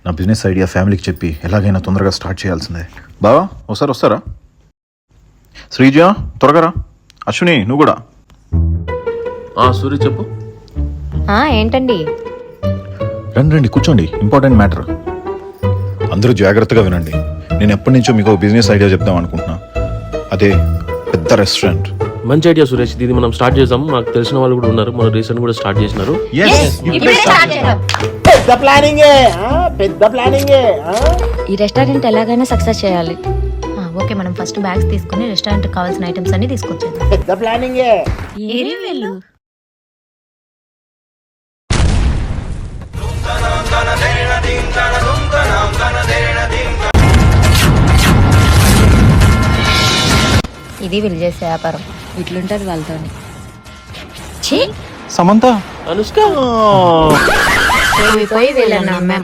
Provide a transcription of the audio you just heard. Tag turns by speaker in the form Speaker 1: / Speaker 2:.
Speaker 1: నా business idea ఫ్యామిలీకి చెప్పి ఎలాగైనా తొందరగా స్టార్ట్ చేయాల్సిందే. బావా ఒకసారి వస్తారా? శ్రీజ త్వరగా రా. అశ్విని నువ్వు కూడా.
Speaker 2: సూర్య చెప్పు.
Speaker 3: ఏంటండి?
Speaker 1: రండి రండి కూర్చోండి. Important matter. అందరూ జాగ్రత్తగా వినండి. నేను ఎప్పటి నుంచో మీకు బిజినెస్ ఐడియా చెప్దాం అనుకుంటున్నా. అదే పెద్ద రెస్టారెంట్.
Speaker 2: మంచి ఐడియా సురేష్, ఇది మనం స్టార్ట్ చేద్దాం. మాకు తెలిసిన వాళ్ళు కూడా ఉన్నారు, మన రీసెంట్ కూడా స్టార్ట్ చేసినారు.
Speaker 4: పెద్ద ప్లానింగే.
Speaker 3: ఈ రెస్టారెంట్ ఎలాగైనా సక్సెస్ చేయాలి.
Speaker 5: ఓకే, మనం ఫస్ట్ బ్యాగ్స్ తీసుకుని రెస్టారెంట్ కావాల్సిన ఐటమ్స్ అన్ని తీసుకొచ్చేద్దాం.
Speaker 4: పెద్ద ప్లానింగే.
Speaker 5: ఏరి వెళ్ళు.
Speaker 3: ఇది వీళ్ళు చేసే వ్యాపారం. ఇట్లుంటది వాళ్ళతో.
Speaker 1: సమంత
Speaker 2: అనుష్క
Speaker 3: పోయి వీళ్ళని నమ్మాం.